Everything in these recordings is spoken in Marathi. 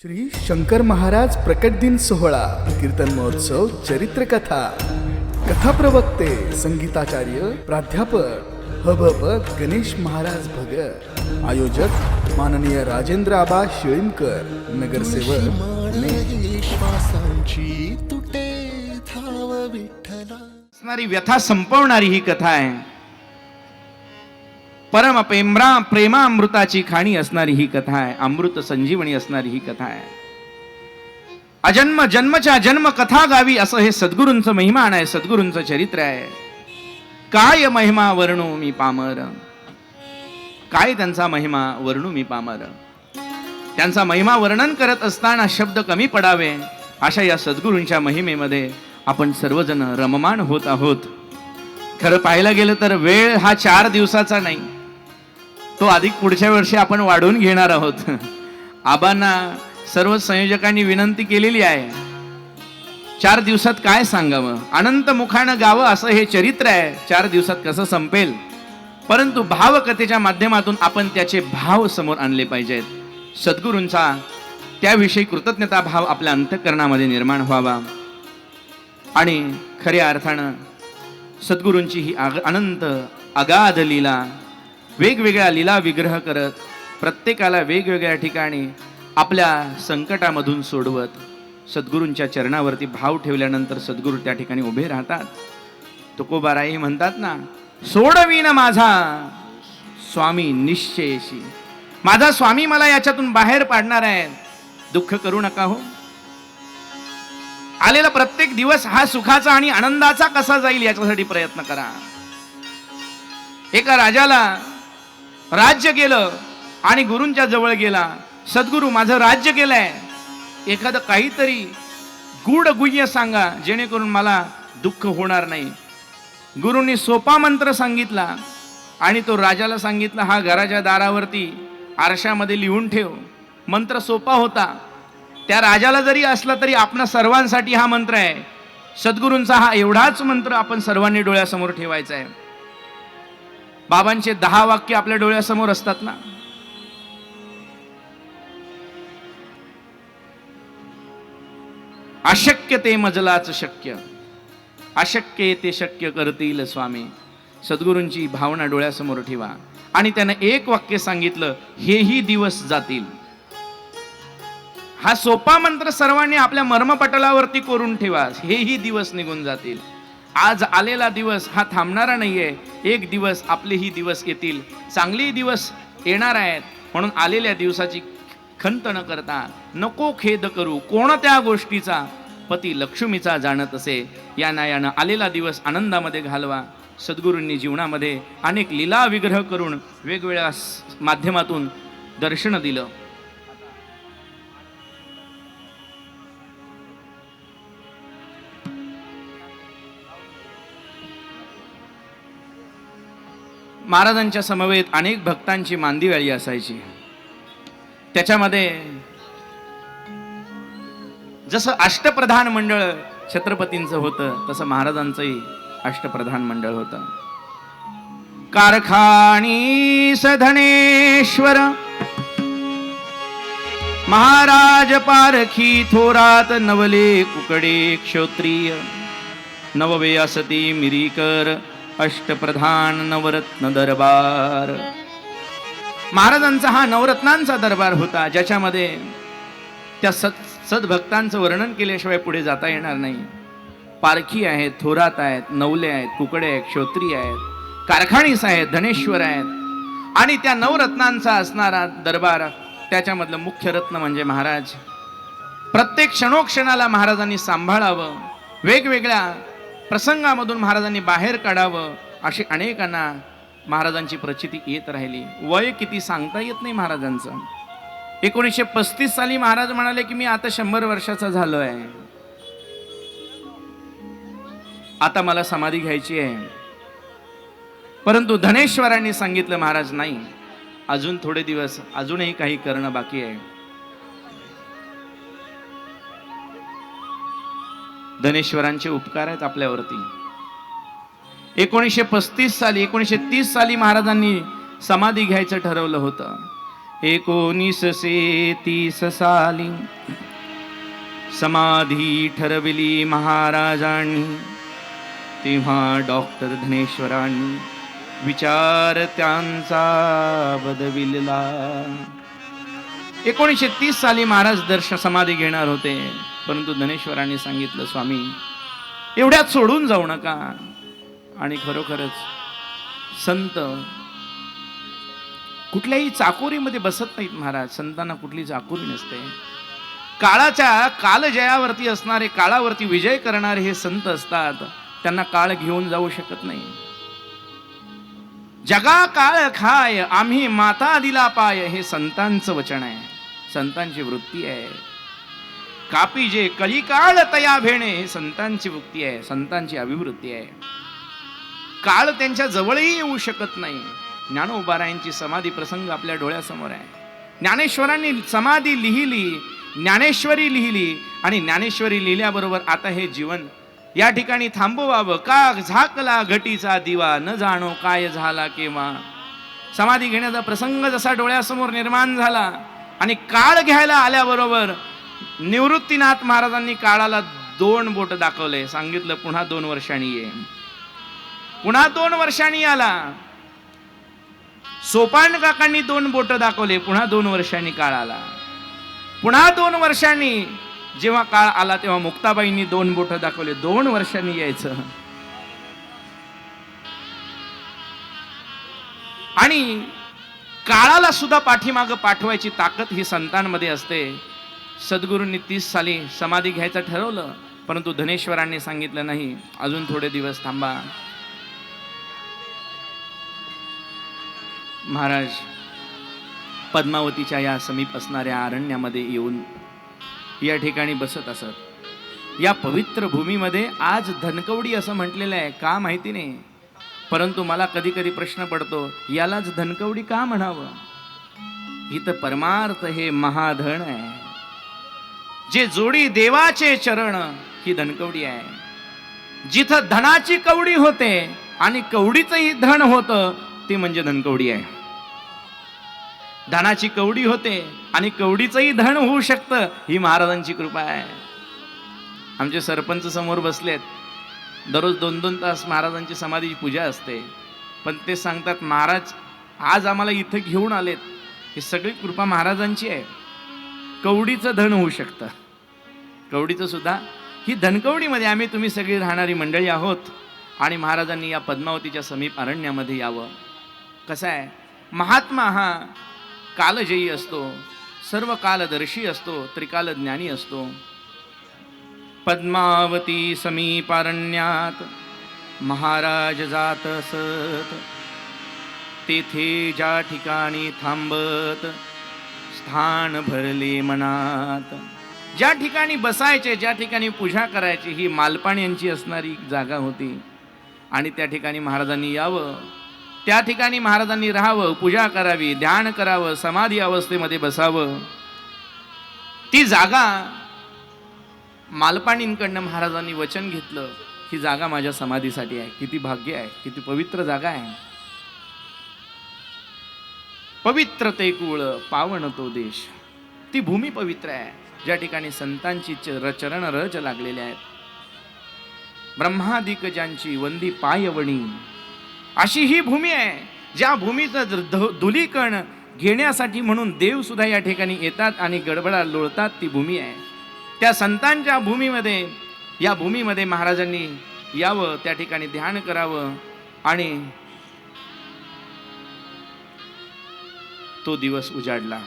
श्री शंकर महाराज प्रकट दिन सोहळा कीर्तन महोत्सव चरित्र कथा कथा प्रवक्ते संगीताचार्य प्राध्यापक हबप गणेश महाराज भगत आयोजक माननीय राजेंद्र आबा शिळीमकर नगरसेवक असणारी व्यथा संपवणारी ही कथा आहे. परम प्रेमामृताची खाणी असणारी ही कथा आहे. अमृत संजीवनी असणारी ही कथा आहे. अजन्म जन्मच्या जन्म कथा गावी असं हे सद्गुरूंचं महिमान आहे. सद्गुरूंचं चरित्र आहे. काय महिमा वर्णू मी पामर, काय त्यांचा महिमा वर्णू मी पामर. त्यांचा महिमा वर्णन करत असताना शब्द कमी पडावे अशा या सद्गुरूंच्या महिमेमध्ये आपण सर्वजण रममाण होत आहोत. खरं पाहायला गेलं तर वेळ हा 4 दिवसाचा नाही, तो अधिक पुढच्या वर्षी आपण वाढवून घेणार आहोत. आबांना सर्व संयोजकांनी विनंती केलेली आहे. 4 दिवसात काय सांगावं, अनंत मुखानं गावं असं हे चरित्र आहे. 4 दिवसात कसं संपेल, परंतु भावकथेच्या माध्यमातून आपण त्याचे भाव समोर आणले पाहिजेत. सद्गुरूंचा त्याविषयी कृतज्ञता भाव आपल्या अंतःकरणामध्ये निर्माण व्हावा आणि खऱ्या अर्थानं सद्गुरूंची ही अनंत अगाध लीला, वेगवेगळ्या लीला विग्रह करत प्रत्येकाला वेगवेगळ्या ठिकाणी आपल्या संकटामधून सोडवत सद्गुरूंच्या चरणावरती भाव ठेवल्यानंतर सद्गुरू त्या ठिकाणी उभे राहतात. तुकोबाराई म्हणतात ना, सोडवीन माझा स्वामी निश्चयशी. माझा स्वामी मला याच्यातून बाहेर पाडणार आहे, दुःख करू नका हो. आलेला प्रत्येक दिवस हा सुखाचा आणि आनंदाचा कसा जाईल याच्यासाठी प्रयत्न करा. एका राजाला राज्य गेलं आणि गुरूंच्या जवळ गेला. सद्गुरू माझं राज्य गेलंय, एखादं काहीतरी गूढ गुह्य सांगा जेणेकरून मला दुःख होणार नाही. गुरूंनी सोपा मंत्र सांगितला आणि तो राजाला सांगितला, हा घराच्या दारावरती आरशामध्ये लिहून ठेव. मंत्र सोपा होता. त्या राजाला जरी असला तरी आपणा सर्वांसाठी हा मंत्र आहे. सद्गुरूंचा हा एवढाच मंत्र आपण सर्वांनी डोळ्यासमोर ठेवायचा आहे. बाबांचे 10 वाक्य आपल्या डोळ्यासमोर असतात ना. अशक्य ते मजलाच शक्य, अशक्य ते शक्य करतील स्वामी. सद्गुरूंची भावना डोळ्यासमोर ठेवा. आणि त्यानं एक वाक्य सांगितलं, हेही दिवस जातील. हा सोपा मंत्र सर्वांनी आपल्या मर्मपटलावरती कोरून ठेवा. हेही दिवस निघून जातील. आज आलेला दिवस हा थांबणारा नाहीये. एक दिवस आपलेही दिवस येतील, चांगले दिवस येणार आहेत. म्हणून आलेल्या दिवसाची खंत न करता नको खेद करू कोणत्या गोष्टीचा, पती लक्ष्मीचा जाणत असे. या नायानं आलेला दिवस आनंदामध्ये घालवा. सद्गुरूंनी जीवनामध्ये अनेक लीला विग्रह करून वेगवेगळ्या माध्यमातून दर्शन दिलं. महाराजांच्या समवेत अनेक भक्तांची मांदिवाळी असायची. त्याच्यामध्ये जसं अष्टप्रधान मंडळ छत्रपतींचं होतं तसं महाराजांचंही अष्टप्रधान मंडळ होतं. कारखानी सधनेश्वर महाराज पारखी थोरात नवले कुकडे क्षोत्रिय नववे असती मिरीकर अष्टप्रधान नवरत्न दरबार. महाराजांचा हा नवरत्नांचा दरबार होता, ज्याच्यामध्ये त्या सद्भक्तांचं वर्णन केल्याशिवाय पुढे जाता येणार नाही. पारखी आहेत, थोरात आहेत, नवले आहेत, कुकडे आहेत, क्षोत्रिय आहेत, कारखानीस आहेत, धनेश्वर आहेत आणि त्या नवरत्नांचा असणारा दरबार. त्याच्यामधलं मुख्य रत्न म्हणजे महाराज. प्रत्येक क्षणोक्षणाला महाराजांनी सांभाळावं, वेगवेगळ्या प्रसंगामधून महाराजांनी बाहेर काढावं, अशी अनेकांना महाराजांची प्रचिती येत राहिली. वय किती सांगता येत नाही महाराजांचं. 1935 साली महाराज म्हणाले की मी आता 100 वर्षाचा झालो आहे, आता मला समाधी घ्यायची आहे. परंतु धनेश्वरांनी सांगितलं, महाराज नाही, अजून थोडे दिवस, अजूनही काही करणं बाकी आहे. धनेश्वरांचे उपकार आहेत आपल्यावरती. 1935 साली 1930 साली महाराजांनी समाधी घ्यायचं ठरवलं होतं. 1930 साली समाधी ठरविली महाराजांनी. तेव्हा डॉक्टर धनेश्वरांनी विचार त्यांचा बदविला. 1930 साली महाराज दर्शन समाधी घेणार होते, परंतु धनेश्वरांनी सांगितलं, स्वामी एवढ्यात सोडून जाऊ नका. आणि खरोखरच संत कुठल्याही चाकोरीमध्ये बसत नाहीत महाराज. संतांना कुठली चाकोरी नसते. काळाच्या कालजयावरती असणारे, काळावरती विजय करणारे हे संत असतात. त्यांना काळ घेऊन जाऊ शकत नाही. जगा काळ खाय आम्ही माता दिला पाय, हे संतांचं वचन आहे, संतांची वृत्ती आहे. कापी जे कलिकाळ तया भेणे, हे संतांची वृत्ती आहे, संतांची अभिवृत्ती आहे. काळ त्यांच्या जवळही येऊ शकत नाही. ज्ञानोबारायांची समाधी प्रसंग आपल्या डोळ्यासमोर आहे. ज्ञानेश्वरांनी समाधी लिहिली, ज्ञानेश्वरी लिहिली, आणि ज्ञानेश्वरी लिहिल्याबरोबर आता हे जीवन या ठिकाणी थांबवावं. का झाकला घटीचा दिवा, न जाणो काय झाला केव्हा. समाधी घेण्याचा प्रसंग जसा डोळ्यासमोर निर्माण झाला, आणि काळ घ्यायला आल्याबरोबर निवृत्तीनाथ महाराजांनी काळाला 2 बोट दाखवले. सांगितलं पुन्हा 2 वर्षांनी ये. पुन्हा 2 वर्षांनी आला. सोपान काकांनी 2 बोट दाखवले. पुन्हा 2 वर्षांनी काळ आला. पुन्हा 2 वर्षांनी जेव्हा काळ आला तेव्हा मुक्ताबाईंनी 2 बोट दाखवले. 2 वर्षांनी यायचं. आणि काळाला सुद्धा पाठीमागं पाठवायची ताकद ही संतांमध्ये असते. सद्गुरूंनी 30 साली समाधी घ्यायचं ठरवलं, परंतु धनेश्वरांनी सांगितलं नाही, अजून थोडे दिवस थांबा. महाराज पद्मावतीच्या या समीप असणाऱ्या अरण्यामध्ये येऊन या ठिकाणी बसत असत. या पवित्र भूमीमध्ये आज धनकवडी असं म्हटलेलं आहे. का माहिती नाही, परंतु मला कधी कधी प्रश्न पडतो, यालाच धनकवडी का म्हणावं. इथं परमार्थ हे महाधन आहे. जे जोडी देवाचे चरण, ही धनकवडी आहे. जिथं धनाची कवडी होते आणि कवडीचंही धन होतं, ते म्हणजे धनकवडी आहे. धनाची कवडी होते आणि कवडीचंही धन होऊ शकतं, ही महाराजांची कृपा आहे. आमचे सरपंच समोर बसलेत. दररोज 2-2 तास महाराजांची समाधीची पूजा असते, पण ते सांगतात, महाराज आज आम्हाला इथं घेऊन आलेत, ही सगळी कृपा महाराजांची आहे. कवडीचं धन होऊ शकतं. कवडीचं सुद्धा, ही धनकवडीमध्ये आम्ही तुम्ही सगळी राहणारी मंडळी आहोत. आणि महाराजांनी या पद्मावतीच्या समीप अरण्यामध्ये यावं. कसं आहे, महात्मा हा कालजयी असतो, सर्व कालदर्शी असतो, त्रिकालज्ञानी असतो. पद्मावती समीपारण्यात महाराज जात असत. तेथे ज्या ठिकाणी थांबत स्थान भरले मनात. ज्या ठिकाणी बसायचे, ज्या ठिकाणी पूजा करायची, ही मालपाणी यांची असणारी जागा होती. आणि त्या ठिकाणी महाराजांनी यावं, त्या ठिकाणी महाराजांनी राहावं, पूजा करावी, ध्यान करावं, समाधी अवस्थेमध्ये बसावं. ती जागा मालपाणींकडनं महाराजांनी वचन घेतलं, ही जागा माझ्या समाधीसाठी आहे. किती भाग्य आहे, किती पवित्र जागा आहे. पवित्र ते कुळ पावन तो देश. ती भूमी पवित्र आहे, ज्या ठिकाणी संतांची चरण रज लागलेले आहेत. ब्रह्मादिक ज्यांची वंदी पायवणी, अशी ही भूमी आहे. ज्या भूमीचं धुलीकण घेण्यासाठी म्हणून देव सुद्धा या ठिकाणी येतात आणि गडबडा लोळतात. ती भूमी आहे. त्या संतांच्या भूमीमध्ये, या भूमीमध्ये महाराजांनी यावं, त्या ठिकाणी ध्यान करावं. आणि तो दिवस उजाडला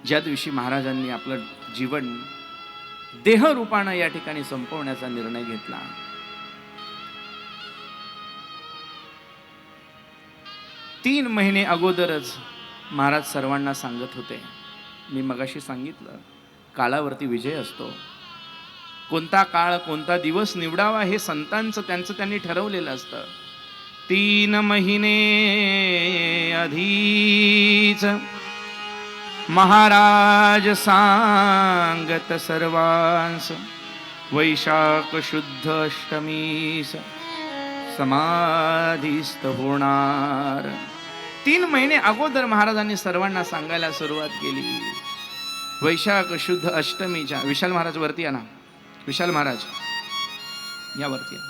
ज्या दिवशी महाराजांनी आपलं जीवन देहरूपानं या ठिकाणी संपवण्याचा निर्णय घेतला. तीन महिने अगोदरच महाराज सर्वांना सांगत होते. मी मगाशी सांगितलं, काळावरती विजय असतो. कोणता काळ, कोणता दिवस निवडावा हे संतांचं त्यांनी ठरवलेलं असतं. 3 महिने आधीच महाराज सांगत सर्वांस, वैशाख शुद्ध अष्टमीस समाधीस्थ होणार. 3 महिने अगोदर महाराजांनी सर्वांना सांगायला सुरुवात केली. वैशाख शुद्ध अष्टमीच्या, विशाल महाराज वरती या ना, विशाल महाराज या वरती या.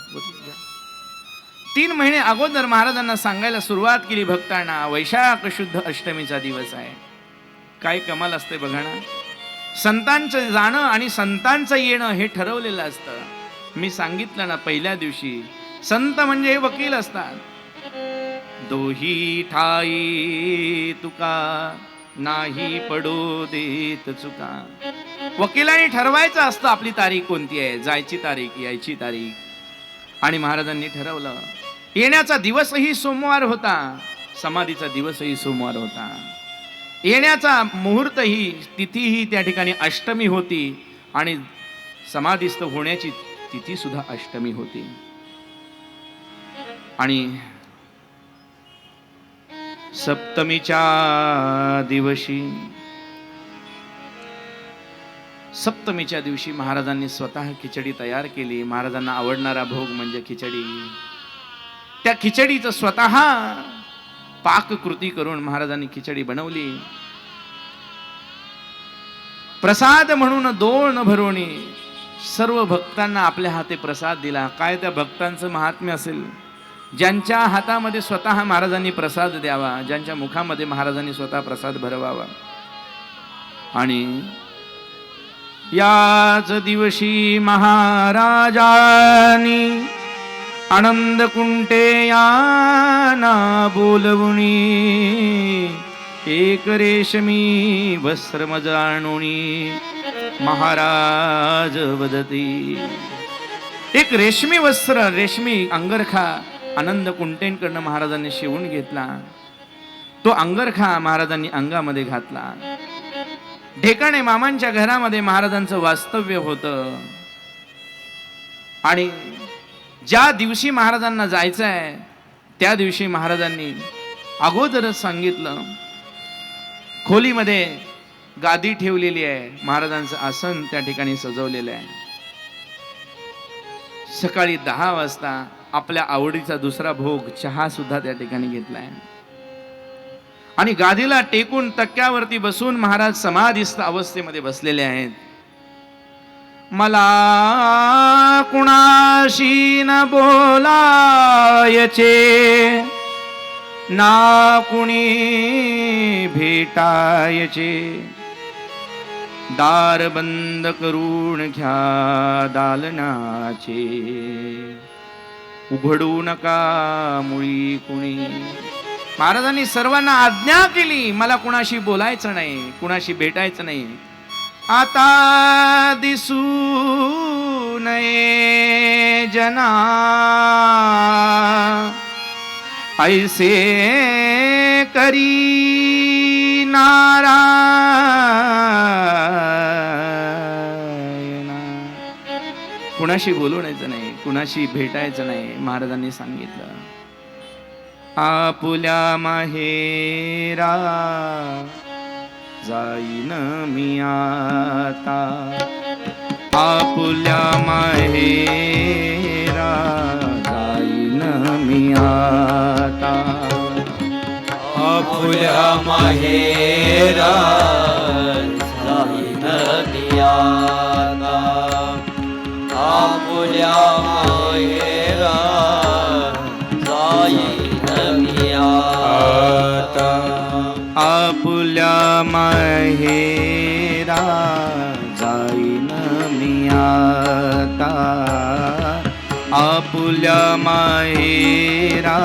3 महिने अगोदर महाराजांना सांगायला सुरुवात केली भक्तांना, वैशाख शुद्ध अष्टमीचा दिवस आहे. काय कमाल असते बघा ना. संतांचं जाणं आणि संतांचं येणं हे ठरवलेलं असतं. मी सांगितलं ना पहिल्या दिवशी, संत म्हणजे हे वकील असतात. दोही ठाई तुका नाही पडो देत चुका. वकिलांनी ठरवायचं असतं आपली तारीख कोणती आहे, जायची तारीख, यायची तारीख. आणि महाराजांनी ठरवलं. येण्याचा दिवसही सोमवार होता, समाधीचा दिवसही सोमवार होता. येण्याचा मुहूर्तही, तिथीही त्या ठिकाणी अष्टमी होती आणि समाधीस्थ होण्याची तिथी सुद्धा अष्टमी होती. आणि सप्तमीच्या दिवशी महाराजांनी स्वतः खिचडी तयार केली. महाराजांना आवडणारा भोग म्हणजे खिचडी. त्या खिचडीचं स्वतः पाककृती करून महाराजांनी खिचडी बनवली. प्रसाद म्हणून 2 भरोणी सर्व भक्तांना आपल्या हाती प्रसाद दिला. काय त्या भक्तांचं महात्म्य असेल, ज्यांच्या हातामध्ये स्वतः महाराजांनी प्रसाद द्यावा, ज्यांच्या मुखामध्ये महाराजांनी स्वतः प्रसाद भरवावा. आणि याच दिवशी महाराजांनी आनंद कुंटे याना बोलवुनी, एक रेशमी वस्त्र मज आणुनी महाराज वदती. एक रेशमी वस्त्र, रेशमी अंगरखा आनंद कुंटेंकडनं महाराजांनी शिवून घेतला. तो अंगरखा महाराजांनी अंगामध्ये घातला. ढेकाणे मामांच्या घरामध्ये महाराजांचं वास्तव्य होतं. आणि ज्या दिवशी महाराजांना जायचं आहे त्या दिवशी महाराजांनी अगोदरच सांगितलं. खोलीमध्ये गादी ठेवलेली आहे, महाराजांचं आसन त्या ठिकाणी सजवलेलं आहे. सकाळी 10 वाजता आपल्या आवडीचा दुसरा भोग चहा सुद्धा त्या ठिकाणी घेतलाय. आणि गादीला टेकून तक्क्यावरती बसून महाराज समाधीस्थ अवस्थेमध्ये बसलेले आहेत. मला कुणाशी न बोलायचे, ना कुणी भेटायचे. दार बंद करून घ्या दालनाचे, उघडू नका मुळी कुणी. महाराजांनी सर्वांना आज्ञा केली, मला कुणाशी बोलायचं नाही, कुणाशी भेटायचं नाही. आता दिसू नये जना, ऐसे करी नारायणा. कुणाशी बोलवायचं नाही, कुणाशी भेटायचं नाही, महाराजांनी सांगितलं. आपुल्या माहेरा जाईन मी आता, आपुल्या माहेरा जाईन मी आता. आपुल्या माहेरा जाईन मी आता, आपुल्या माहेरा जाईन मी आता. आपुल्या माहेरा जाईन मी आता, आपुल्या माहेरा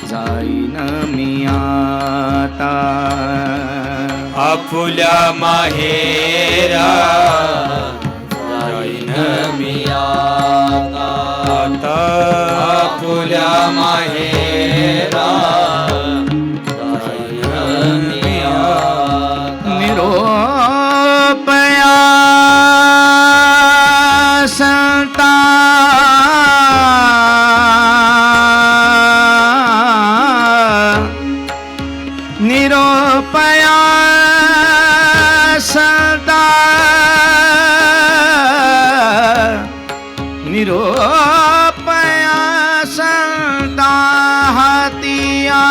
जाईन मी आता. आपुल्या माहेरा जाईन मी आता, आपुल्या माहेरा निरोपया संता निरोपया संता निरोपया संता हातिया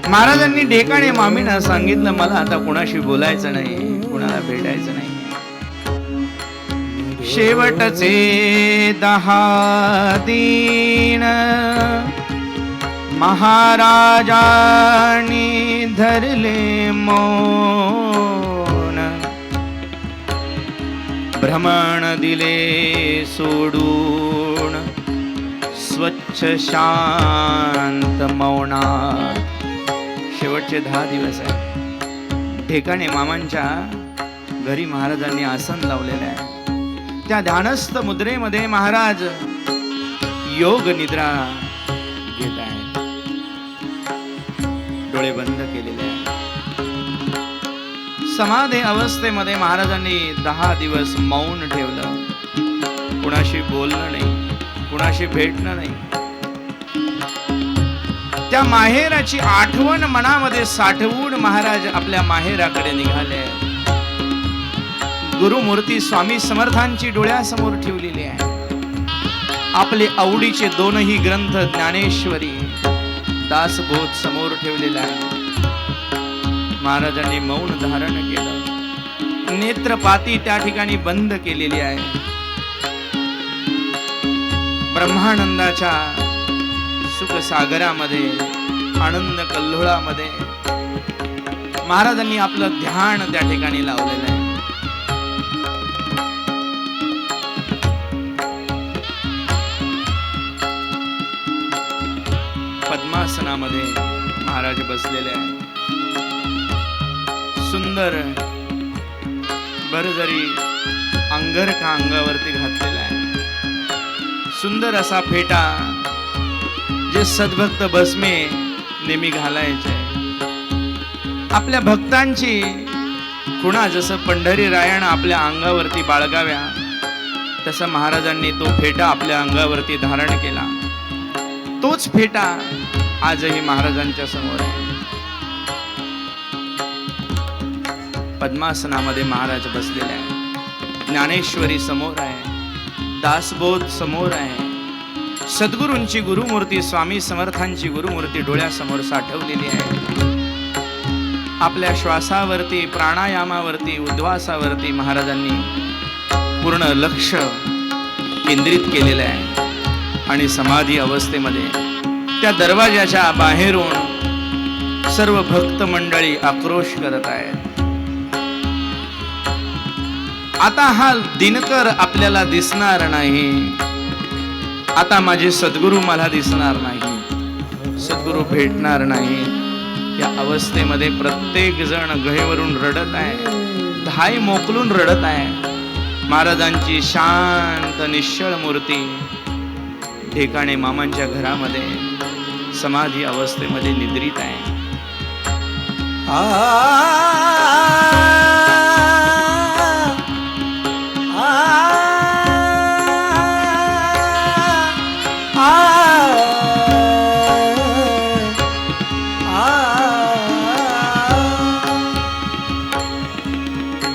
महाराजांनी ढेकाणे मामींना सांगितलं, मला आता कुणाशी बोलायचं नाही, कुणाला भेटायचं नाही. शेवटचे 10 दिन महाराजांनी धरले मौन, भ्रमण दिले सोडून स्वच्छ शांत मौनात. शेवटचे 10 दिवस आहे. ठिकाणी मामांच्या घरी महाराजांनी आसन लावलेलं आहे. त्या ध्यानस्थ मुद्रेमध्ये महाराज योग निद्रा घेत आहेत. डोळे बंद केलेले आहेत. समाधी अवस्थेमध्ये महाराजांनी 10 दिवस मौन ठेवलं. कुणाशी बोलणं नाही, कुणाशी भेटणं नाही. त्या माहेराची आठवण मनामध्ये साठवून महाराज आपल्या माहेराकडे निघाले. गुरुमूर्ती स्वामी समर्थांची डोळ्यासमोर ठेवलेली आहे. आपले आवडीचे 2ही ग्रंथ ज्ञानेश्वरी, दासबोध समोर ठेवलेला आहे. महाराजांनी मौन धारण केलं. नेत्रपाती त्या ठिकाणी बंद केलेली आहे. ब्रह्मानंदाच्या सुखसागरामध्ये, आनंद कल्लोळामध्ये महाराजांनी आपलं ध्यान त्या ठिकाणी लावलेलं आहे. पद्मासनामध्ये महाराज बसलेले आहे. सुंदर भरजरी अंगरखा अंगावरती घातलेला आहे. सुंदर असा फेटा जे सद्भक्त भस्मे नेहमी घालायचे. आपल्या भक्तांची खुणा जसं पंढरीरायानं आपल्या अंगावरती बाळगाव्या, तसं महाराजांनी तो फेटा आपल्या अंगावरती धारण केला. तोच फेटा आजही महाराजांच्या समोर आहे. पद्मासनामध्ये महाराज बसलेले आहे. ज्ञानेश्वरी समोर आहे. दासबोध समोर आहे. सद्गुरूंची गुरुमूर्ती, स्वामी समर्थांची गुरुमूर्ती डोळ्यासमोर साठवलेली आहे. आपल्या श्वासावरती, प्राणायामावरती, उद्वासावरती महाराजांनी पूर्ण लक्ष केंद्रित केलेलं आहे. आणि समाधी अवस्थेमध्ये त्या दरवाजाच्या बाहेरून सर्व भक्त मंडळी आक्रोश करत आहेत. आता हा दिनकर आपल्याला दिसणार नाही. आता माझे सद्गुरू मला दिसणार नाही, सद्गुरू भेटणार नाही. या अवस्थेमध्ये प्रत्येक जण गहेवरून रडत आहे, धाय मोकलून रडत आहे. महाराजांची शांत निश्चळ मूर्ती ठिकाणे मामांच्या घरामध्ये समाधी अवस्थेमध्ये निद्रित आहे.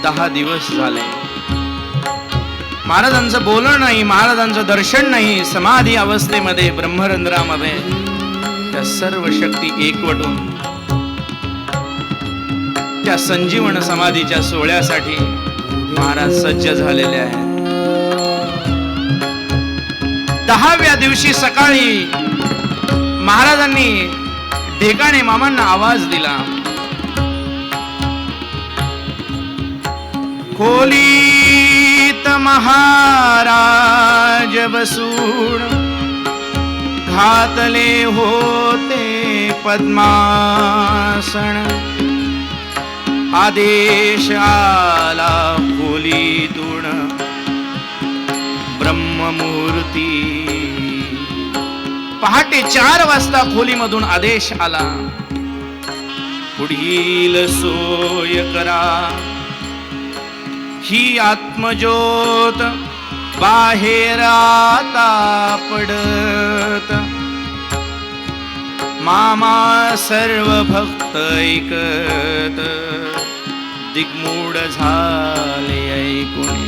दहा दिवस झाले. महाराजांचं बोलणं नाही, महाराजांचं दर्शन नाही. समाधी अवस्थेमध्ये ब्रह्मरंध्रामध्ये त्या सर्व शक्ती एकवटून त्या संजीवन समाधीच्या सोहळ्यासाठी महाराज सज्ज झालेले आहेत. 10व्या दिवशी सकाळी महाराजांनी ढेकाणे मामांना आवाज दिला. खोलीत महाराज बसून घातले होते पद्मासन. आदेश आला खोलीतून ब्रह्ममूर्ती. पहाटे 4 वाजता खोलीमधून आदेश आला, पुढील सोय करा. ही आत्मज्योत बाहेर आता पडत. मामा सर्व भक्त ऐकत दिग्मूढ झाले ऐकून.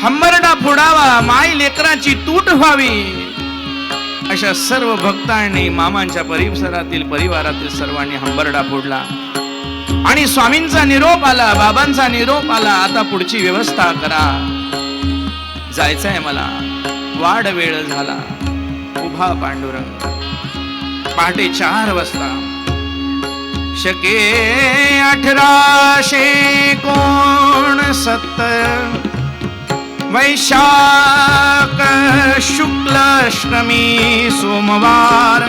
हंबरडा फोडावा, माय लेकराची तूट व्हावी. अशा सर्व भक्तांनी मामांच्या परिसरातील परिवारातील सर्वांनी हंबरडा फोडला आणि स्वामींचा निरोप आला, बाबांचा निरोप आला, आता पुढची व्यवस्था करा, जायचंय मला, वाढ वेळ झाला. उभा पांडुरंग. पहाटे 4 वाजता. शके 1869 वैशाख शुक्ल अष्टमी सोमवार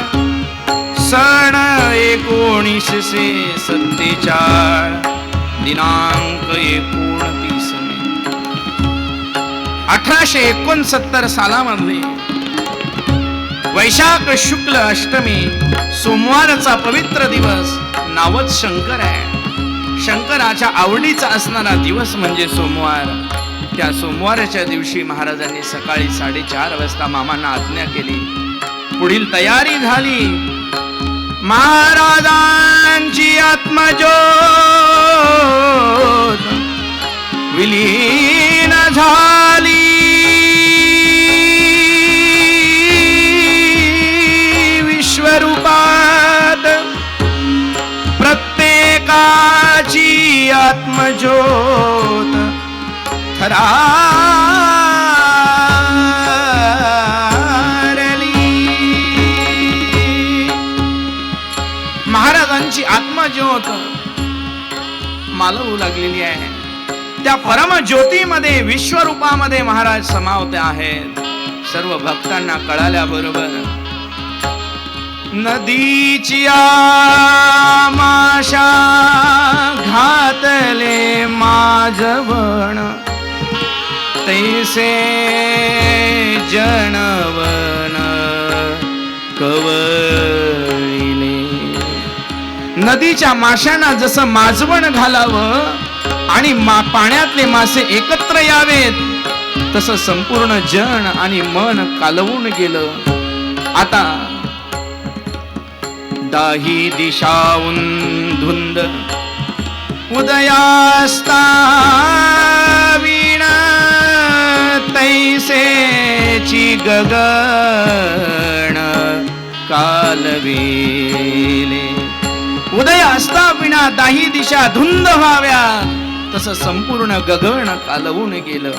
सन 1947 दिनांक 29 मे. 1869 सालामध्ये वैशाख शुक्ल अष्टमी सोमवारचा पवित्र दिवस. नावच शंकर आहे. शंकराच्या आवडीचा असणारा दिवस म्हणजे सोमवार. त्या सोमवारच्या दिवशी महाराजांनी सकाळी 4:30 वाजता मामांना आज्ञा केली. पुढील तयारी झाली. महाराजांची आत्मज्योत विलीन झाली. विश्वरूपात प्रत्येकाची आत्मज्योत थरारली. महाराजांची आत्मज्योत मालवू लागलेली आहे. त्या परमज्योतीमध्ये विश्वरूपामध्ये महाराज समावते आहेत. सर्व भक्तांना कळाल्याबरोबर नदीची आमाशा घातले माझवण तैसे जनवन कवळिले. नदीच्या माशांना जसं माजवण घालावं आणि पाण्यातले मासे एकत्र यावेत तसं संपूर्ण जन आणि मन कालवून गेलं. आता दाही दिशाऊन धुंद उदयास्ता वीण तैसेची गगन कालवेले. उदय असता विना दाही दिशा धुंद व्हाव्या तसं संपूर्ण गगन कालवून गेलं.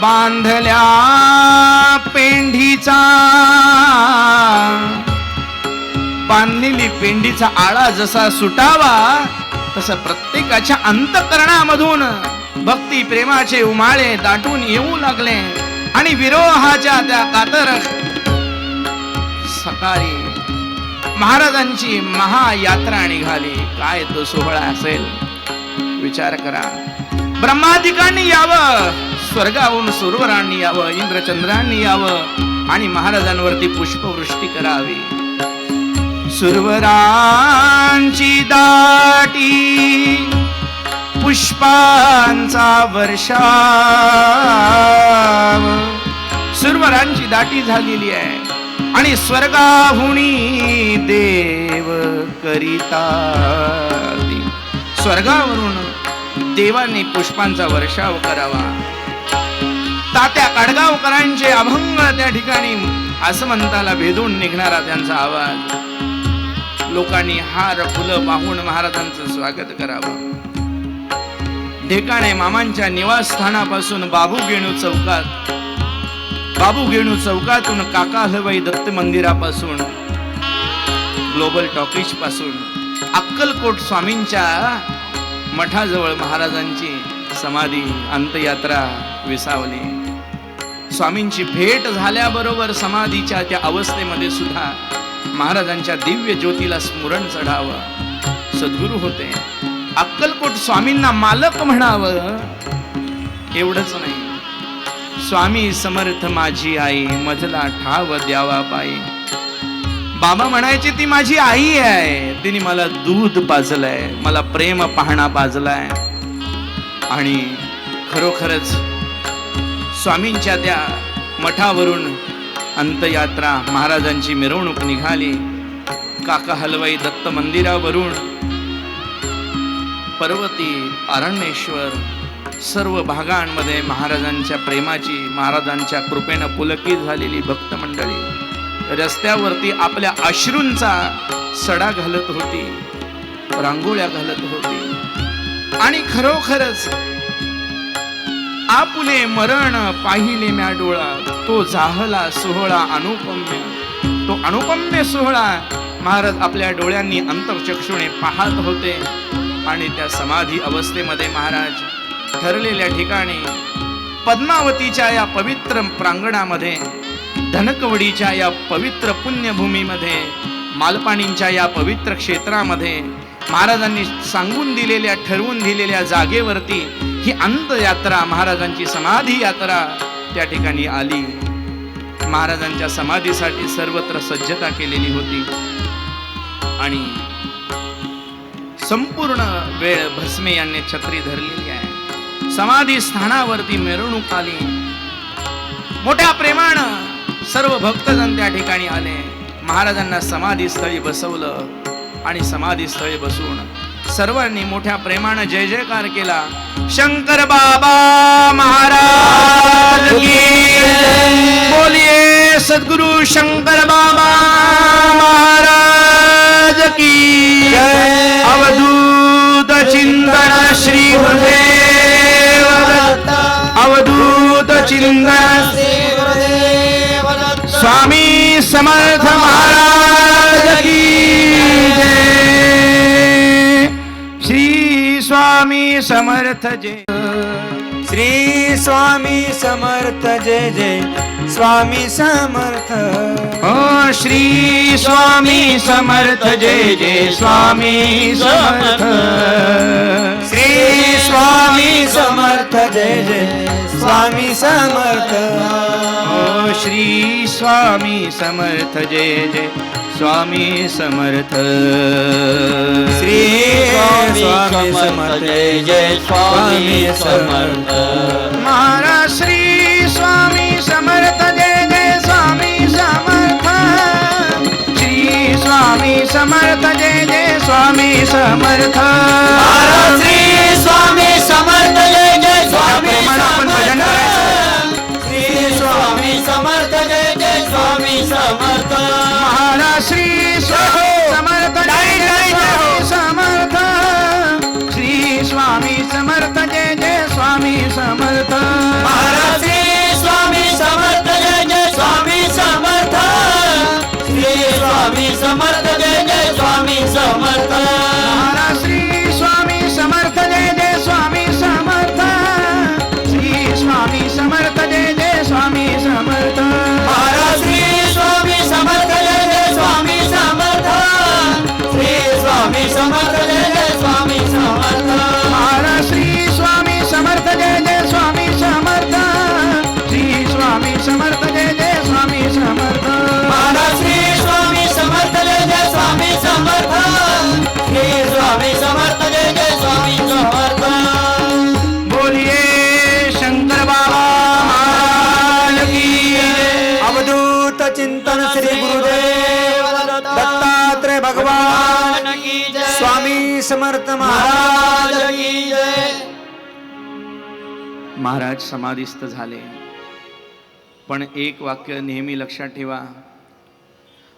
बांधल्या पेंढीचा बांधलेली पेंढीचा आळा जसा सुटावा तसं प्रत्येकाच्या अंतःकरणामधून भक्ती प्रेमाचे उमाळे दाटून येऊ लागले आणि विरोहाच्या त्या कातर सकाळी महाराजांची महायात्रा निघाली. काय तो सोहळा असेल विचार करा. ब्रह्मादिकांनी यावं, स्वर्गाहून सुरवरांनी यावं, इंद्रचंद्रांनी यावं आणि महाराजांवरती पुष्पवृष्टी करावी. सुरवरांची दाटी पुष्पांचा वर्षाव. सुरवरांची दाटी झालेली आहे आणि स्वर्गाहुनी देव करिता. स्वर्गावरून देवांनी पुष्पांचा वर्षाव करावा. तात्या काडगावकरांचे अभंग त्या ठिकाणी आसमंताला भेदून निघणारा त्यांचा आवाज. लोकांनी हार फुलं पाहून महाराजांचं स्वागत करावं. ढेकाणे मामांच्या निवासस्थानापासून बाबू गेणू चौकातून काका हलवाई दत्त मंदिरापासून ग्लोबल टॉकीज पासून अक्कलकोट स्वामींच्या मठाजवळ महाराजांची समाधी अंत्ययात्रा विसावली. स्वामींची भेट झाल्याबरोबर समाधीच्या त्या अवस्थेमध्ये सुद्धा महाराजांच्या दिव्य ज्योतीला स्मरण चढावं. सद्गुरू होते. अक्कलकोट स्वामींना मालक म्हणावं एवढंच नाही. स्वामी समर्थ माझी आई मजला ठाव द्यावा पायी. बाबा म्हणायचे ती माझी आई आहे, तिने मला दूध पाजलंय, मला प्रेम पाहणा पाजलाय. आणि खरोखरच स्वामींच्या त्या मठावरून अंत्ययात्रा महाराजांची मिरवणूक निघाली. काका हलवाई दत्त मंदिरावरून पर्वती अरण्येश्वर सर्व भागांमध्ये महाराजांच्या प्रेमाची, महाराजांच्या कृपेनं पुलकित झालेली भक्त मंडळी रस्त्यावरती आपल्या अश्रूंचा सडा घालत होती, रांगोळ्या घालत होती. आणि खरोखरच आपुले मरण पाहिले म्या डोळा, तो जाहला सोहळा अनुपम्य, तो अनुपम्य सोहळा महाराज आपल्या डोळ्यांनी अंतर्चक्षुने पाहत होते. आणि त्या समाधी अवस्थेमध्ये महाराज ठरलेल्या ठिकाणी पद्मावतीच्या या पवित्र प्रांगणामध्ये, धनकवडीच्या या पवित्र पुण्यभूमीमध्ये, मालपाणींच्या या पवित्र क्षेत्रामध्ये महाराजांनी सांगून दिलेल्या, ठरवून दिलेल्या जागेवरती ही अंतयात्रा, महाराजांची समाधी यात्रा त्या ठिकाणी आली. महाराजांच्या समाधीसाठी सर्वत्र सज्जता केलेली होती आणि संपूर्ण वेळ भस्मे यांनी छत्री धरलेली आहे. समाधी स्थानावरती मिरवणूक आली. मोठ्या प्रेमानं सर्व भक्तजन त्या ठिकाणी आले. महाराजांना समाधी स्थळी बसवलं आणि समाधी स्थळी बसून सर्वांनी मोठ्या प्रेमानं जय जयकार केला. शंकर बाबा महाराज की बोलिए, सद्गुरु शंकर बाबा महाराज की अवधूत चिंतन श्री गुरुदेव दत्त, अवधूत चिंतन स्वामी समर्थ महाराज की जय. श्री स्वामी समर्थ जय. श्री स्वामी समर्थ जय जय स्वामी समर्थ. ओ श्री स्वामी समर्थ जय जय स्वामी समर्थ. श्री स्वामी समर्थ जय जय स्वामी समर्थ. ओ श्री स्वामी समर्थ जय जय स्वामी समर्थ. श्री स्वामी समर्थ जय जय स्वामी समर्थ. महाराज श्री स्वामी समर्थ जय जय स्वामी समर्थ. श्री स्वामी समर्थ जय जय स्वामी समर्थ. महाराज श्री स्वामी समर्थ जय जय स्वामी समर्थ. श्री स्वामी समर्थ जय जय स्वामी समर्थ. महाराज श्री स्वामी समर्थ जय जय स्वामी समर्थ. श्री स्वामी समर्थ जय जय स्वामी समर्थ. महाराज श्री स्वामी समर्थ जय जय स्वामी समर्थ. श्री स्वामी समर्थ जय जय स्वामी समर्थ. महाराज श्री स्वामी समर्थ जय जय स्वामी समर्थ. श्री स्वामी समर्थ जय जय स्वामी समर्थ. महाराज श्री स्वामी समर्थ जय जय स्वामी समर्थ. श्री स्वामी समर्थ जय जय स्वामी समर्थ. महाराज श्री स्वामी समर्थ जय जय स्वामी समर्थ. श्री स्वामी समर्थ जय जय स्वामी समर्थ. महाराज श्री स्वामी समर्थ जय जय स्वामी समर्थ. श्री स्वामी समर्थ जय जय स्वामी समर्थ. बोलिए शंकर बाबा महाराज की जय. अवधूत चिंतन श्री गुरुदेव दत्तात्रय भगवान की जय. स्वामी समर्थ महाराज की जय. महाराज समाधिस्थ झाले. पण एक वाक्य नेहमी लक्षात ठेवा,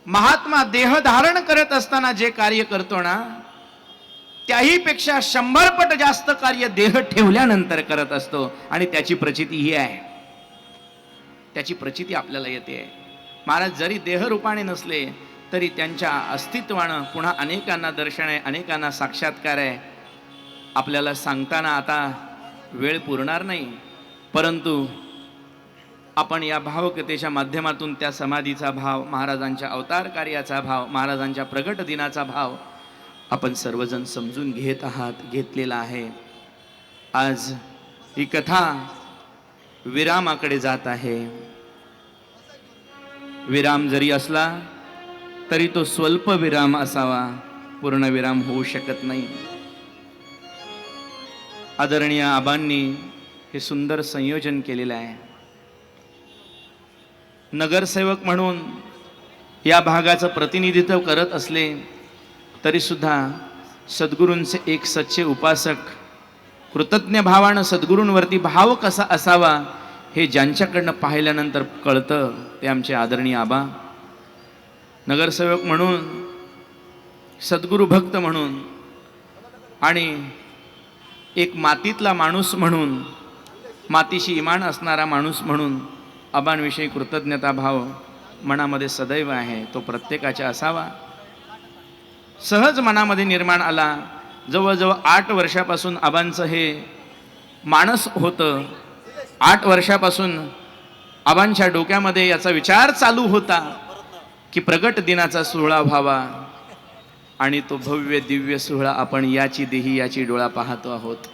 महात्मा देह धारण करत असताना जे कार्य करतो ना, त्याही पेक्षा 100 पट जास्त कार्य देह ठेवल्यानंतर करत असतो. आणि त्याची प्रचिती ही आहे, त्याची प्रचिती आपल्याला येते. महाराज जरी देहरूपाने नसले तरी त्यांच्या अस्तित्वानं पुन्हा अनेकांना दर्शन आहे, अनेकांना साक्षात्कार आहे. आपल्याला सांगताना आता वेळ पुरणार नाही, परंतु आपण या भावकथेच्या माध्यमातून त्या समाधीचा भाव, महाराजांच्या अवतार कार्याचा भाव, महाराजांच्या प्रगट दिनाचा भाव आपण सर्वजण समजून घेत आहात, घेतलेला आहे. आज ही कथा विरामाकडे जात आहे. विराम जरी असला तरी तो स्वल्प विराम असावा, पूर्ण विराम होऊ शकत नाही. आदरणीय आबांनी हे सुंदर संयोजन केलेलं आहे. नगरसेवक म्हणून या भागाचं प्रतिनिधित्व करत असले तरी सुद्धा सद्गुरूंचे एक सच्चे उपासक कृतज्ञ भावानं सद्गुरूंवरती भाव कसा असावा हे ज्यांच्याकडनं पाहिल्यानंतर कळतं ते आमचे आदरणीय आबा. नगरसेवक म्हणून, सद्गुरू भक्त म्हणून आणि एक मातीतला माणूस म्हणून, मातीशी इमान असणारा माणूस म्हणून आबांविषयी कृतज्ञता भाव मनामध्ये सदैव आहे. तो प्रत्येकाच्या असावा. सहज मनामध्ये निर्माण आला. जवळजवळ 8 वर्षापासून आबांचं हे मानस होतं. 8 वर्षापासून आबांच्या डोक्यामध्ये याचा विचार चालू होता की प्रगट दिनाचा सोहळा व्हावा आणि तो भव्य दिव्य सोहळा आपण याची देही याची डोळा पाहतो आहोत.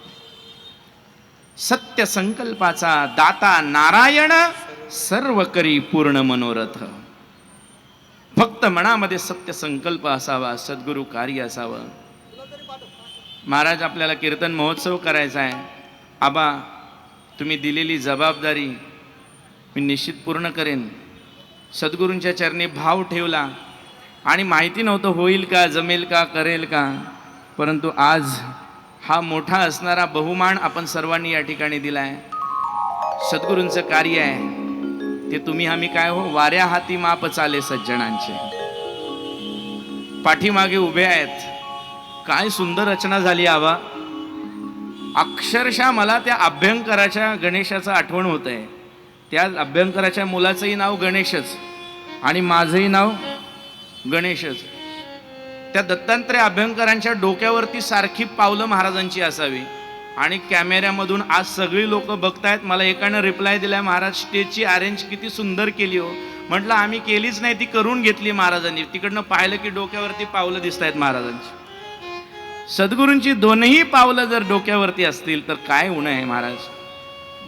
सत्य संकल्पाचा दाता नारायण सर्व करी पूर्ण मनोरथ. फक्त मनामध्ये सत्य संकल्प असावा, सद्गुरु कार्य असावं. महाराज आपल्याला कीर्तन महोत्सव करायचा आहे. आबा तुम्ही दिलेली जबाबदारी मी निश्चित पूर्ण करेन. सद्गुरूंच्या चरणी भाव ठेवला आणि माहिती नव्हतं होईल का, जमेल का, करेल का, परंतु आज हा मोठा असणारा बहुमान आपण सर्वांनी या ठिकाणी दिलाय. सद्गुरूंचं कार्य आहे ते तुम्ही आम्ही काय हो, वाऱ्या हाती माप चाले सज्जनांचे. पाठीमागे उभे आहेत. काय सुंदर रचना झाली आबा. अक्षरशः मला त्या अभ्यंकराच्या गणेशाचं आठवण होत आहे. त्या अभ्यंकराच्या मुलाचंही नाव गणेशच आणि माझंही नाव गणेशच. त्या दत्तात्रय अभ्यंकरांच्या डोक्यावरती सारखी पावलं महाराजांची असावी. आणि कॅमेऱ्यामधून आज सगळी लोक बघतायत. मला एकानं रिप्लाय दिलाय, महाराज स्टेजची अरेंज किती सुंदर केली हो. म्हटलं आम्ही केलीच नाही, ती करून घेतली महाराजांनी. तिकडनं पाहिलं की डोक्यावरती पावलं दिसत आहेत महाराजांची. सद्गुरूंची दोनही पावलं जर डोक्यावरती असतील तर काय उणं आहे महाराज.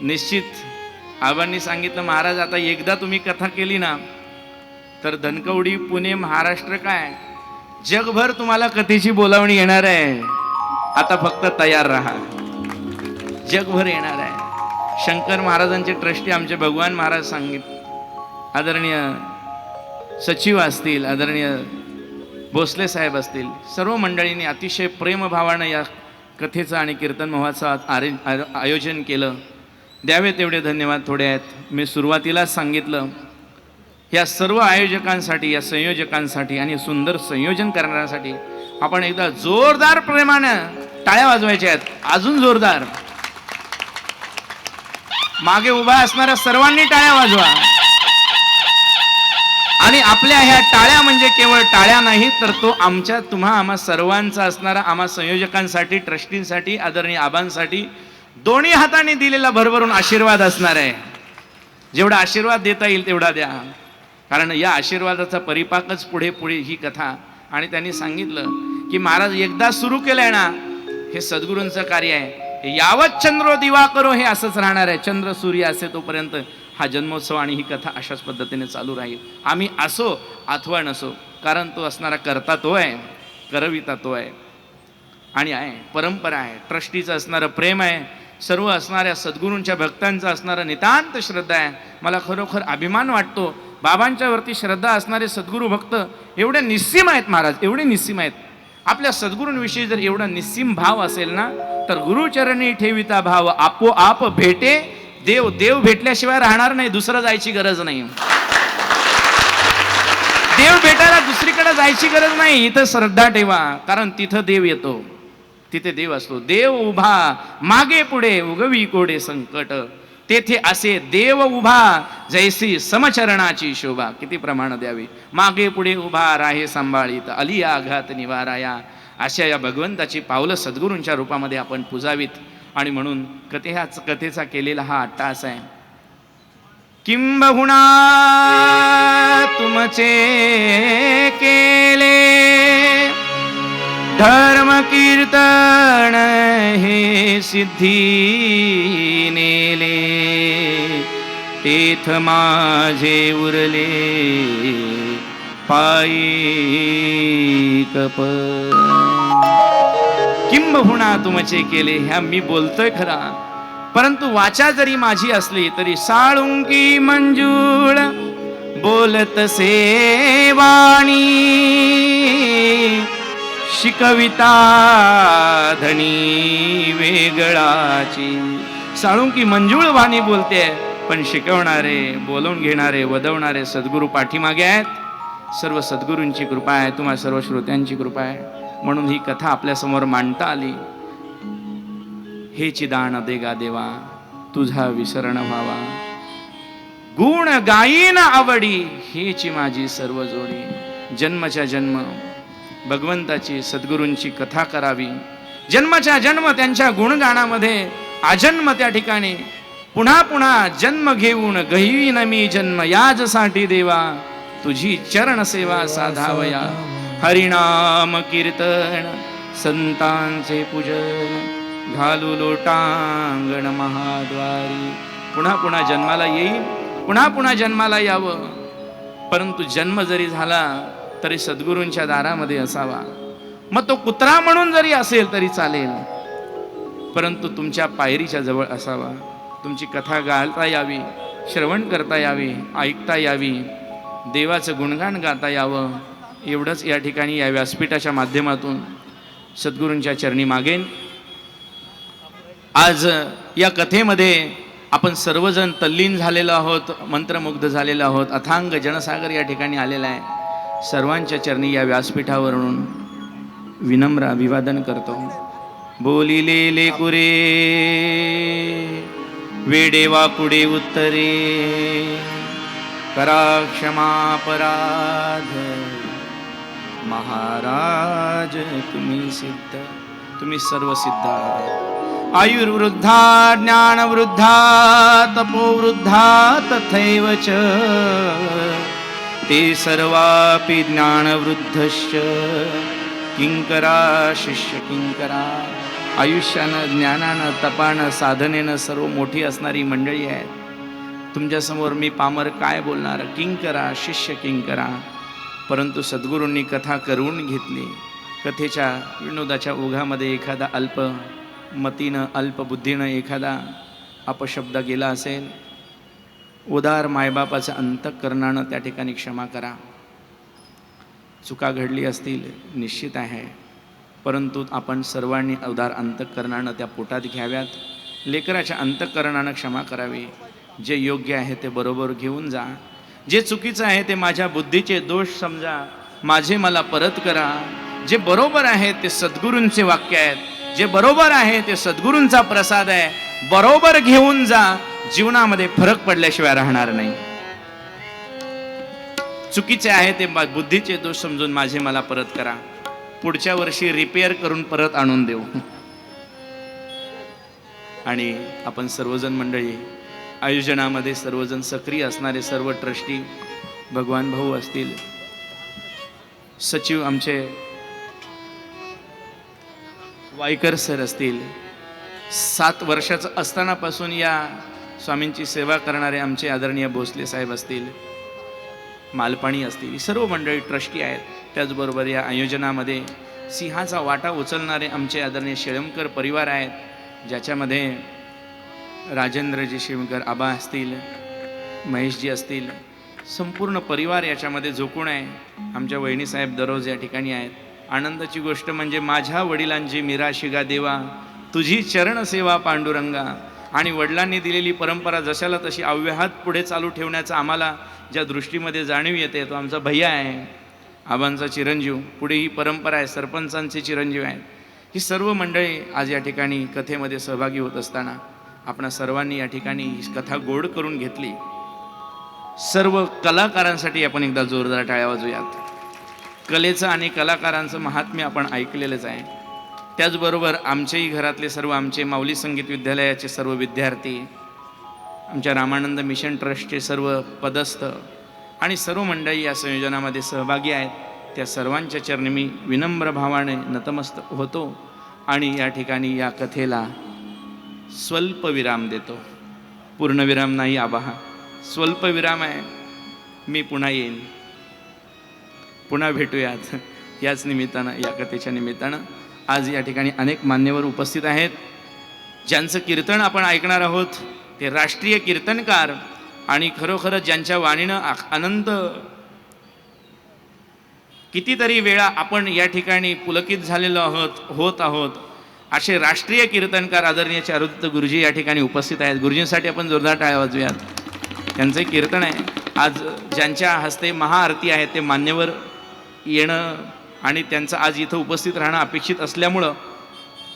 निश्चित आबांनी सांगितलं, महाराज आता एकदा तुम्ही कथा केली ना तर धनकवडी, पुणे, महाराष्ट्र काय जगभर तुम्हाला कथेची बोलावणी येणार आहे. आता फक्त तयार राहा. जगभर येणार आहे. शंकर महाराजांचे ट्रस्टी आमचे भगवान महाराज आदरणीय सचिव असतील, आदरणीय भोसले साहेब असतील, सर्व मंडळींनी अतिशय प्रेमभावानं या कथेचं आणि कीर्तन महोत्सवात आयोजन केलं. द्यावे तेवढे धन्यवाद थोडे आहेत. मी सुरुवातीलाच सांगितलं, या सर्व आयोजकांसाठी, या संयोजकांसाठी आणि सुंदर संयोजन करणाऱ्यांसाठी आपण एकदा जोरदार प्रेमानं टाळ्या वाजवायच्या आहेत. अजून जोरदार. मागे उभा असणाऱ्या सर्वांनी टाळ्या वाजवा. आणि आपल्या ह्या टाळ्या म्हणजे केवळ टाळ्या नाही तर तो आम्हा सर्वांचा असणारा, आम्हा संयोजकांसाठी, ट्रस्टींसाठी, आदरणीय आबांसाठी दोन्ही हाताने दिलेला भरभरून आशीर्वाद असणार आहे. जेवढा आशीर्वाद देता येईल तेवढा द्या. कारण या आशीर्वादाचा परिपाकच पुढे पुढे ही कथा. आणि त्यांनी सांगितलं की महाराज एकदा सुरू केलंय ना, हे सद्गुरूंचं कार्य आहे. यावत चंद्रो दिवा करो, हे असंच राहणार आहे. चंद्र सूर्य असे तोपर्यंत हा जन्मोत्सव आणि ही कथा अशाच पद्धतीने चालू राहील. आम्ही असो अथवा नसो, कारण तो असणारा करता तो आहे, करविता तो आहे आणि आहे परंपरा आहे. ट्रस्टीचं असणारं प्रेम आहे. सर्व असणाऱ्या सद्गुरूंच्या भक्तांचा असणारं नितांत श्रद्धा आहे. मला खरोखर अभिमान वाटतो. बाबांच्या वरती श्रद्धा असणारे सद्गुरू भक्त एवढे निस्सीम आहेत महाराज, एवढे निस्सीम आहेत. आपल्या सद्गुरूंविषयी जर एवढा निस्सीम भाव असेल ना तर गुरुचरणी ठेविता भाव आपोआप भेटे देव. देव भेटल्याशिवाय राहणार नाही, दुसरं जायची गरज नाही. देव भेटायला दुसरीकडे जायची गरज नाही. इथं श्रद्धा ठेवा, कारण तिथं देव येतो, तिथे देव असतो. देव उभा मागे पुढे उगवी कोडे संकट, तेथे असे देव उभा जैसी समचरणाची शोभा. किती प्रमाण द्यावी. मागे पुढे उभा राहे सांभाळीत आली आघात निवाराया. अशा या भगवंताची पावलं सद्गुरूंच्या रूपामध्ये आपण पुजावीत. आणि म्हणून कथेचा केलेला हा अट्टास आहे. किंबहुना तुमचे केले धर्म कीर्तन हे सिद्धी नेले, तेथ माझे उरले पायी कप. किंबहुना तुमचे केले, ह्या मी बोलतोय खरा, परंतु वाचा जरी माझी असली तरी साळुंकी मंजूळ बोलत से वाणी. शिकविता धनी वेगळाची. साळुंकी मंजुळ वाणी बोलते, पण शिकवणारे, बोलवून घेणारे, वदवणारे सद्गुरू पाठीमागे आहेत. सर्व सद्गुरूंची कृपा आहे, तुम्हा सर्व श्रोत्यांची कृपा आहे, म्हणून ही कथा आपल्या समोर मांडता आली. हेची दान देगा देवा, तुझा विसरण व्हावा. गुण गायीन आवडी, हेची माझी सर्व जोडी. जन्मच्या जन्म भगवंताची सद्गुरूंची कथा करावी. जन्मच्या जन्म त्यांच्या गुणगाणामध्ये आजन्म त्या ठिकाणी पुन्हा पुन्हा जन्म घेऊन गहीन मी जन्म याजसाठी देवा, तुझी चरण सेवा साधावया. हरिनाम कीर्तन संतांचे पूजन, घालू लोटांगण महाद्वारी. पुन्हा पुन्हा जन्माला येईल, पुन्हा पुन्हा जन्माला यावं, परंतु जन्म जरी झाला तरी सद्गुरूंच्या दारामध्ये असावा. मग तो कुत्रा म्हणून जरी असेल तरी चालेल, परंतु तुमच्या पायरीच्या जवळ असावा. तुमची कथा गाता यावी, श्रवण करता यावी, ऐकता यावी, देवाचं गुणगान गाता यावं, एवढंच या ठिकाणी या व्यासपीठाच्या माध्यमातून सद्गुरूंच्या चरणी मागेन. आज या कथेमध्ये आपण सर्वजण तल्लीन झालेलो आहोत, मंत्रमुग्ध झालेलो आहोत. अथांग जनसागर या ठिकाणी आलेला आहे. सर्वांच्या चरणी या व्यासपीठावरून विनम्र अभिवादन करतो. बोलिलेले कुरे वेडे वाकुडे उत्तरे, करा क्षमा अपराध, महाराज तुम्ही सिद्ध, तुम्ही सर्व सिद्ध आहात. आयुर्वृद्धा ज्ञानवृद्धा तपोवृद्धा तथैव च, ते सर्वापि ज्ञानवृद्धश्च किंकरा शिष्य किंकरा. आयुष्यानं, ज्ञानानं, तपानं, साधनेनं सर्व मोठी असणारी मंडळी आहेत. तुमच्यासमोर मी पामर काय बोलणार, किंकरा शिष्य किंकरा. परंतु सद्गुरूंनी कथा करून घेतली. कथेच्या विनोदाच्या ओघामध्ये एखादा अल्पमतीनं, अल्पबुद्धीनं एखादा अपशब्द गेला असेल, उदार मायबापाचं अंतःकरणानं त्या ठिकाणी क्षमा करा. चुका घडली असतील निश्चित आहे, परंतु आपण सर्वांनी उदार अंतःकरणानं त्या पोटात घ्याव्यात. लेकराच्या अंतःकरणानं क्षमा करावी. जे योग्य आहे ते बरोबर घेऊन जा, जे चुकीचं आहे ते माझ्या बुद्धीचे दोष समजा, माझे मला परत करा. जे बरोबर आहे ते सद्गुरूंचे वाक्य आहेत, जे बरोबर आहे ते सद्गुरूंचा प्रसाद आहे, बरोबर घेऊन जा. जीवनामध्ये फरक पडल्याशिवाय राहणार नाही. चुकीचे आहे ते बुद्धीचे दोष समजून माझे मला परत करा. पुढच्या वर्षी रिपेअर करून परत आणून देऊ. आणि आपण सर्वजण मंडळी आयोजनामध्ये सर्वजण सक्रिय असणारे सर्व ट्रस्टी भगवान भाऊ असतील, सचिव आमचे वायकर सर असतील, 7 वर्षाचं असतानापासून या स्वामींची सेवा करणारे आमचे आदरणीय भोसले साहेब असतील, मालपाणी असतील, ही सर्व मंडळी ट्रस्टी आहेत. त्याचबरोबर या आयोजनामध्ये सिंहाचा वाटा उचलणारे आमचे आदरणीय शेळमकर परिवार आहेत, ज्याच्यामध्ये राजेंद्रजी शेळमकर आबा असतील, महेशजी असतील, संपूर्ण परिवार याच्यामध्ये झोकून आहे. आमच्या वहिनीसाहेब दररोज या ठिकाणी आहेत. आनंदाची गोष्ट म्हणजे माझ्या वडिलांची मिराशिगा देवा, तुझी चरण सेवा पांडुरंगा. आणि वडिलांनी दिलेली परंपरा जशाला तशी अव्याहत पुढे चालू ठेवण्याचा आम्हाला ज्या दृष्टीमध्ये जाणीव येते, तो आमचा भैया आहे, आबांचा चिरंजीव. पुढे ही परंपरा आहे, सरपंचांचे चिरंजीव आहेत. ही सर्व मंडळी आज या ठिकाणी कथेमध्ये सहभागी होत असताना आपणा सर्वांनी या ठिकाणी ही कथा गोड करून घेतली. सर्व कलाकारांसाठी आपण एकदा जोरदार टाळ्या वाजवूयात. कलेचं आणि कलाकारांचं महात्म्य आपण ऐकलेलंच आहे. त्याचबरोबर आमच्याही घरातले सर्व, आमचे माऊली संगीत विद्यालयाचे सर्व विद्यार्थी, आमच्या रामानंद मिशन ट्रस्टचे सर्व पदस्थ आणि सर्व मंडळी या संयोजनामध्ये सहभागी आहेत. त्या सर्वांच्या चरणी मी विनम्र भावाने नतमस्तक होतो आणि या ठिकाणी या कथेला स्वल्प विराम देतो. पूर्णविराम नाही आबा, स्वल्प विराम आहे. मी पुन्हा येईन, पुन्हा भेटूयात. याच निमित्तानं, या कथेच्या निमित्तानं आज या ठिकाणी अनेक मान्यवर उपस्थित आहेत. ज्यांचं कीर्तन आपण ऐकणार आहोत ते राष्ट्रीय कीर्तनकार आणि खरोखरच ज्यांच्या वाणीनं अनंत कितीतरी वेळा आपण या ठिकाणी पुलकित झालेलो होत आहोत. असे राष्ट्रीय कीर्तनकार आदरणीय चारुदत्त गुरुजी या ठिकाणी उपस्थित आहेत. गुरुजींसाठी आपण जोरदार टाळ्या वाजवूयात. त्यांचं एक कीर्तन आहे. आज ज्यांच्या हस्ते महाआरती आहे ते मान्यवर येणं आणि त्यांचं आज इथं उपस्थित राहणं अपेक्षित असल्यामुळं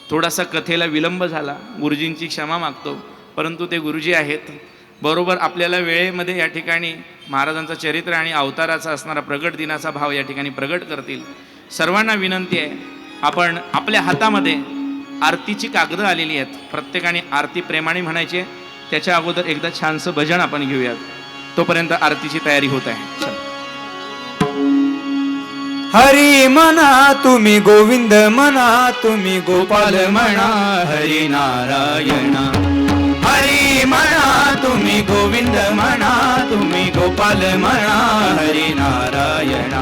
थोडासा कथेला विलंब झाला. गुरुजींची क्षमा मागतो. परंतु ते गुरुजी आहेत, बरोबर आपल्याला वेळेमध्ये या ठिकाणी महाराजांचं चरित्र आणि अवताराचा असणारा प्रगट दिनाचा भाव या ठिकाणी प्रगट करतील. सर्वांना विनंती आहे, आपण आपल्या हातामध्ये आरतीची कागदं आलेली आहेत. प्रत्येकाने आरती प्रेमाने म्हणायची आहे. त्याच्या अगोदर एकदा छानसं भजन आपण घेऊयात. तोपर्यंत आरतीची तयारी होत आहे. चला. हरी म्हणा तुम्ही गोविंद म्हणा तुम्ही गोपाल म्हणा हरी नारायण. हरी म्हणा तुम्ही गोविंद म्हणा तुम्ही गोपाल म्हणा हरी नारायण.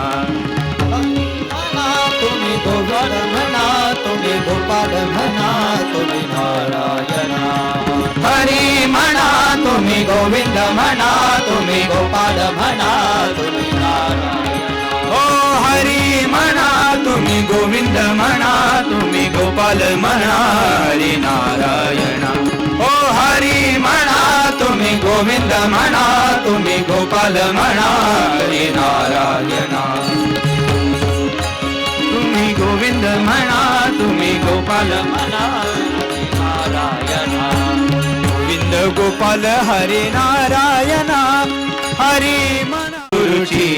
तुम्ही गोविंद म्हणा तुम्ही गोपाल म्हणा तुम्ही नारायण. हरी म्हणा तुम्ही गोविंद म्हणा तुम्ही गोपाल म्हणा तुम्ही नारायण. ओ हरी म्हणा तुम्ही गोविंद म्हणा तुम्ही गोपाल म्हणा हरी नारायण. ओ हरी म्हणा तुम्ही गोविंद म्हणा तुम्ही गोपाल म्हणा हरी नारायण. तुम्ही गोविंद म्हणा तुम्ही गोपाल म्हणा हरी नारायण. गोविंद गोपाल हरी नारायण. हरी म्हणा गुरुची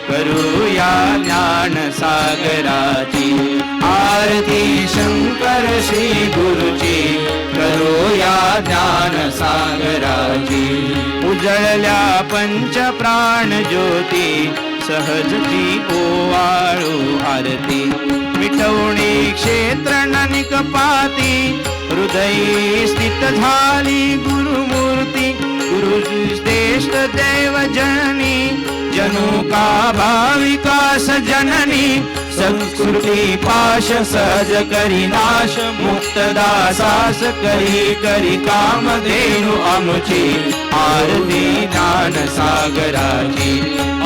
करूया ज्ञान सागराची आरती शंकर श्री गुरुची करूया ज्ञान सागराची. उजळल्या पंच प्राण ज्योती सहजची ओवाळू आरती मिटवणी क्षेत्र ननिक पाती हृदयी स्थित झाली गुरुमूर्ती. गुरुश्रेष्ठ देव जननी जनु का भाविकास जननी संस्कृती पाश सहज करी नाश मुक्त दासास करी करी कामधेनु आमुची आरती ज्ञान सागराची.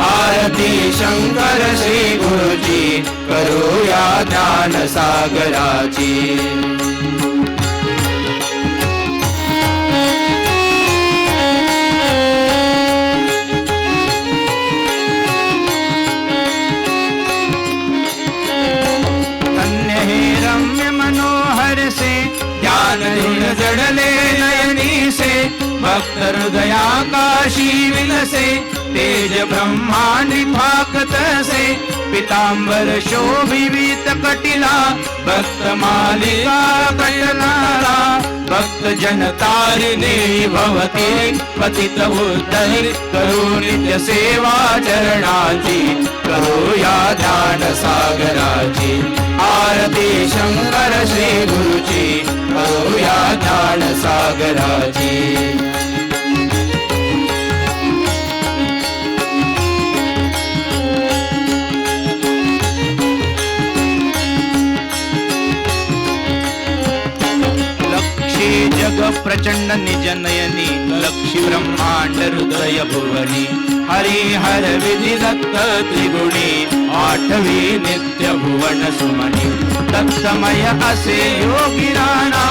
आरती शंकर श्री गुरुची करूया ज्ञान सागराची. ज्ञान ऋण जडले नयनी से भक्त हृदयाकाशी विलसे तेज ब्रह्मांडी फाकत से पितांबर शोभिवित कटिला भक्त मालिका कटनाला. भक्त जन तारिणे भवती पतित उद्धरित करू नित्य सेवा चरणाची करूया ध्यान सागराची. आरती शंकर श्री गुरुची करूया ध्यान सागराची. जग प्रचंड निज नयनी लक्षी ब्रह्मांड हृदय भुवनी हरी हर विधि दत्त त्रिगुणी आठवी नित्य भुवन सुमनी. दत्तमय असे योगी राणा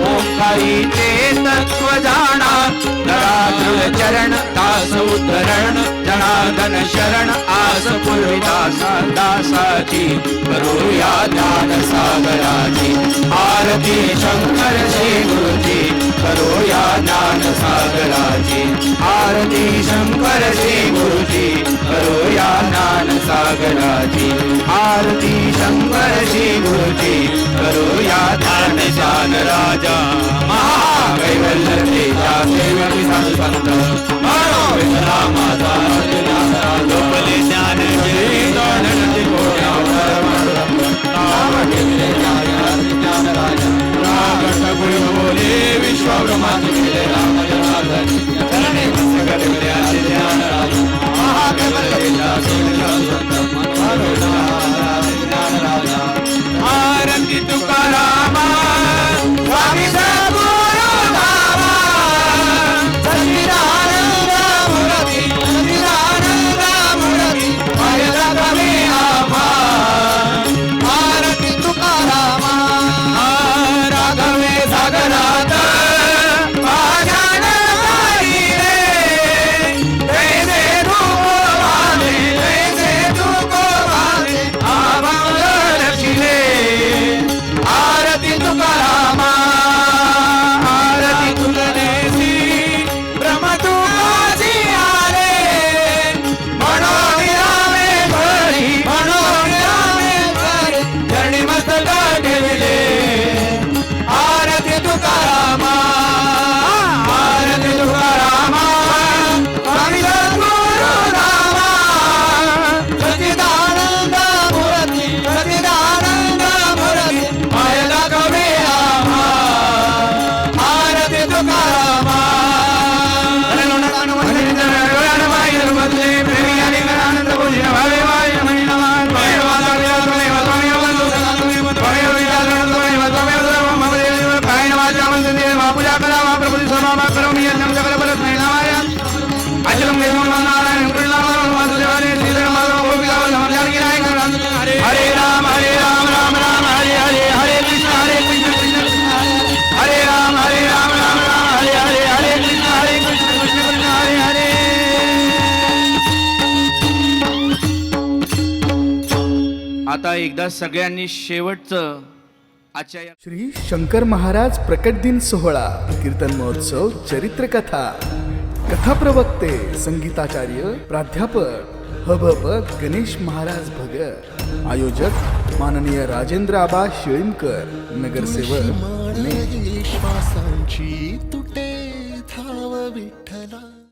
ओंकारीचे तत्व जाणा. दरादृढ चरण दास उद्धरण जनार्दन शरण आस पूर्वी दासाची करूया ज्ञान सागराची. आरती शंकर श्री गुरुची करूया ज्ञान सागराची. आरती शंकर श्री गुरुची करूया ज्ञान सागराची. आरती शंकर श्री गुरुची करूया ध्यान ज्ञान राजा. महाकैवल्यतेच्या सेवकी साधू संत मनोविठला माझा लोकले ज्ञान गिरी ज्ञान राजा. बोले विश्व ब्रह्मांड राम जनार्दन चरणे ज्ञान राजा. आरती तुकारामा स्वामी सद्गुरु धामा. सच्चिदानंद मूर्ती सच्चिदानंद मूर्ती माझ्या कमी आभार. करा वा प्रभुती स्वभावा करोमि यज्ञं सकल परस्मै नामाय अचलं वेदं नारायणं कृष्णावरं वासुदेवाय श्रीधर्मावरं गोपिकावरं जानकीनायकं हरे राम राम राम हरे हरे हरे कृष्ण कृष्ण कृष्ण हरे राम राम राम हरे हरे हरे कृष्ण कृष्ण हरे हरे. आता एकदा सगळ्यांनी शेवटचं आचार्य श्री शंकर महाराज प्रकट दिन सोहळा कीर्तन महोत्सव चरित्र कथा कथा प्रवक्ते संगीताचार्य प्राध्यापक हबप गणेश महाराज भगत आयोजक माननीय राजेंद्र आबा शिळीमकर नगरसेवक पुणे. श्वासांची तुटे धाव विठ्ठला.